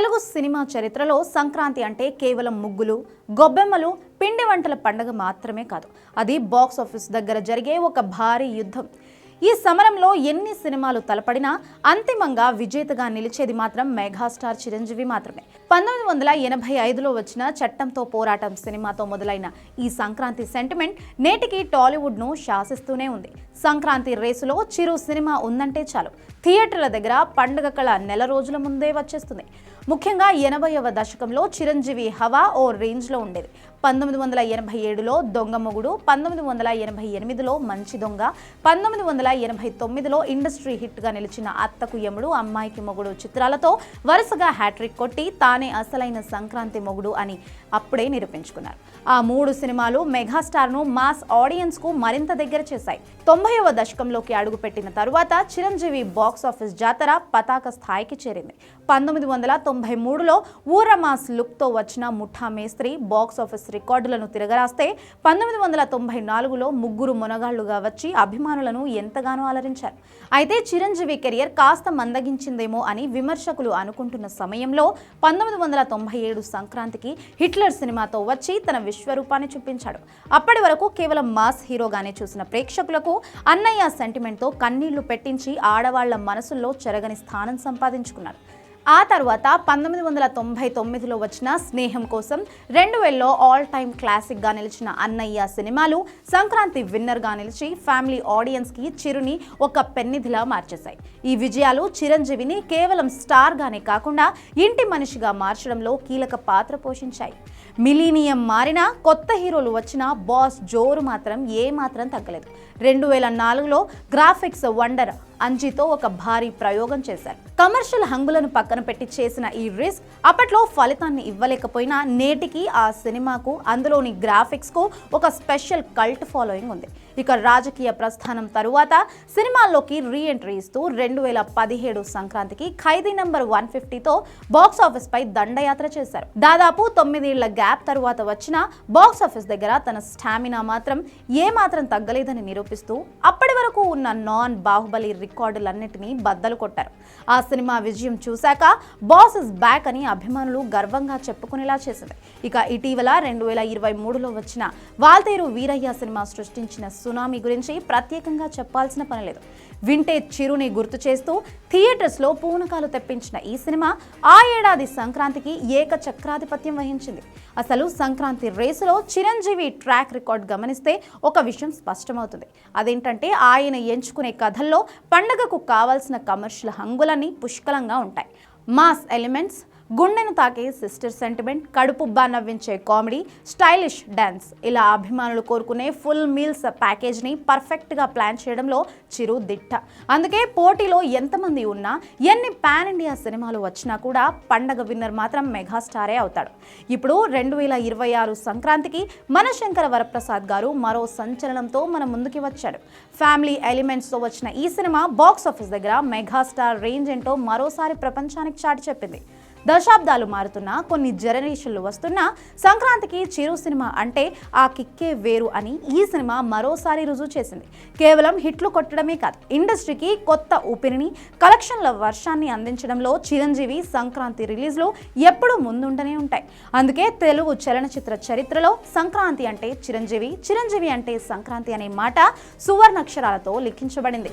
Telugu cinema చరిత్రలో సంక్రాంతి అంటే కేవలం ముగ్గులు, గొబ్బెమ్మలు, పిండి వంటల పండుగ మాత్రమే కాదు. అది బాక్స్ ఆఫీస్ దగ్గర జరిగే ఒక భారీ యుద్ధం. ఈ సమరంలో ఎన్ని సినిమాలు తలపడినా అంతిమంగా విజేతగా నిలిచేది మాత్రం మెగాస్టార్ చిరంజీవి మాత్రమే. 1985లో వచ్చిన చట్టంతో పోరాటం సినిమాతో మొదలైన ఈ సంక్రాంతి సెంటిమెంట్ నేటికి టాలీవుడ్ను శాసిస్తూనే ఉంది. సంక్రాంతి రేసులో చిరు సినిమా ఉందంటే చాలు, థియేటర్ల దగ్గర పండుగ కళ నెల రోజుల ముందే వచ్చేస్తుంది. ముఖ్యంగా 80వ దశకంలో చిరంజీవి హవా ఓ రేంజ్లో ఉండేది. 1987లో దొంగ మొగుడు, 1988లో మంచి దొంగ, 1989లో ఇండస్ట్రీ హిట్గా నిలిచిన అత్తకు యముడు, అమ్మాయికి మొగుడు చిత్రాలతో వరుసగా హ్యాట్రిక్ కొట్టి తానే అసలైన సంక్రాంతి మొగుడు అని అప్పుడే నిరూపించుకున్నారు. ఆ 3 సినిమాలు మెగాస్టార్ను మాస్ ఆడియన్స్కు మరింత దగ్గర చేశాయి. 90వ దశకంలోకి అడుగుపెట్టిన తరువాత చిరంజీవి బాక్స్ ఆఫీస్ జాతర పతాక స్థాయికి చేరింది. 1993లో ఊరమాస్ లుక్తో వచ్చిన ముఠా మేస్త్రి బాక్స్ ఆఫీస్ రికార్డులను తిరగరాస్తే 1994లో ముగ్గురు మొనగాళ్లుగా వచ్చి అభిమానులను ఎంతగానో అలరించారు. అయితే చిరంజీవి కెరియర్ కాస్త మందగించిందేమో అని విమర్శకులు అనుకుంటున్న సమయంలో 1997 సంక్రాంతికి హిట్లర్ సినిమాతో వచ్చి తన విశ్వరూపాన్ని చూపించాడు. అప్పటి వరకు కేవలం మాస్ హీరోగానే చూసిన ప్రేక్షకులకు అన్నయ్య సెంటిమెంట్తో కన్నీళ్లు పెట్టించి ఆడవాళ్ల మనసుల్లో చెరగని స్థానం సంపాదించుకున్నాడు. ఆ తర్వాత 1999లో వచ్చిన స్నేహం కోసం, 2000లో ఆల్ టైమ్ క్లాసిక్గా నిలిచిన అన్నయ్య సినిమాలు సంక్రాంతి విన్నర్గా నిలిచి ఫ్యామిలీ ఆడియన్స్కి చిరుని ఒక పెన్నిధిలా మార్చేశాయి. ఈ విజయాలు చిరంజీవిని కేవలం స్టార్గానే కాకుండా ఇంటి మనిషిగా మార్చడంలో కీలక పాత్ర పోషించాయి. మిలీనియం మారినా, కొత్త హీరోలు వచ్చినా బాస్ జోరు మాత్రం ఏమాత్రం తగ్గలేదు. 2004లో గ్రాఫిక్స్ వండర్ అంజీతో ఒక భారీ ప్రయోగం చేశారు. కమర్షియల్ హంగులను పక్కన పెట్టి చేసిన ఈ రిస్క్ అప్పట్లో ఫలితాన్ని ఇవ్వలేకపోయినా నేటికి ఆ సినిమాకు, అందులోని గ్రాఫిక్స్కు ఒక స్పెషల్ కల్ట్ ఫాలోయింగ్ ఉంది. ఇక రాజకీయ ప్రస్థానం తరువాత సినిమాల్లోకి రీ ఎంట్రీ ఇస్తూ 2017 సంక్రాంతికి ఖైదీ నంబర్ 150తో బాక్స్ ఆఫీస్ పై దండయాత్ర చేశారు. దాదాపు 9 ఏళ్ల గ్యాప్ తరువాత వచ్చిన బాక్స్ ఆఫీస్ దగ్గర తన స్టామినా మాత్రం ఏమాత్రం తగ్గలేదని నిరూపిస్తూ అప్పటి వరకు ఉన్న నాన్ బాహుబలి రికార్డులన్నిటినీ బద్దలు కొట్టారు. ఆ సినిమా విజయం చూశాక బాస్ ఇస్ బ్యాక్ అని అభిమానులు గర్వంగా చెప్పుకునేలా చేసింది. ఇక ఇటీవల 2023లో వచ్చిన వాల్తేరు వీరయ్య సినిమా సృష్టించిన సునామీ గురించి ప్రత్యేకంగా చెప్పాల్సిన పని లేదు. వింటేజ్ చిరుని గుర్తు చేస్తూ థియేటర్స్లో పూనకాలు తెప్పించిన ఈ సినిమా ఆ ఏడాది సంక్రాంతికి ఏకచక్రాధిపత్యం వహించింది. అసలు సంక్రాంతి రేసులో చిరంజీవి ట్రాక్ రికార్డ్ గమనిస్తే ఒక విషయం స్పష్టమవుతుంది. అదేంటంటే ఆయన ఎంచుకునే కథల్లో పండగకు కావాల్సిన కమర్షియల్ హంగులన్నీ పుష్కలంగా ఉంటాయి. మాస్ ఎలిమెంట్స్, గుండెను తాకే సిస్టర్ సెంటిమెంట్, కడుపుబ్బా నవ్వించే కామెడీ, స్టైలిష్ డాన్స్, ఇలా అభిమానులు కోరుకునే ఫుల్ మీల్స్ ప్యాకేజ్ని పర్ఫెక్ట్గా ప్లాన్ చేయడంలో చిరు దిట్ట. అందుకే పోటీలో ఎంతమంది ఉన్నా, ఎన్ని పాన్ ఇండియా సినిమాలు వచ్చినా కూడా పండగ విన్నర్ మాత్రం మెగాస్టారే అవుతాడు. ఇప్పుడు 2026 సంక్రాంతికి మనశంకర వరప్రసాద్ గారు మరో సంచలనంతో మన ముందుకి వచ్చాడు. ఫ్యామిలీ ఎలిమెంట్స్తో వచ్చిన ఈ సినిమా బాక్స్ ఆఫీస్ దగ్గర మెగాస్టార్ రేంజ్ ఏంటో మరోసారి ప్రపంచానికి చాటి చెప్పింది. దశాబ్దాలు మారుతున్నా, కొన్ని జనరేషన్లు వస్తున్నా సంక్రాంతికి చిరు సినిమా అంటే ఆ కిక్కే వేరు అని ఈ సినిమా మరోసారి రుజువు చేసింది. కేవలం హిట్లు కొట్టడమే కాదు, ఇండస్ట్రీకి కొత్త ఊపిరిని, కలెక్షన్ల వర్షాన్ని అందించడంలో చిరంజీవి సంక్రాంతి రిలీజ్లో ఎప్పుడూ ముందుంటూనే ఉంటాయి. అందుకే తెలుగు చలనచిత్ర చరిత్రలో సంక్రాంతి అంటే చిరంజీవి, చిరంజీవి అంటే సంక్రాంతి అనే మాట సువర్ణాక్షరాలతో లిఖించబడింది.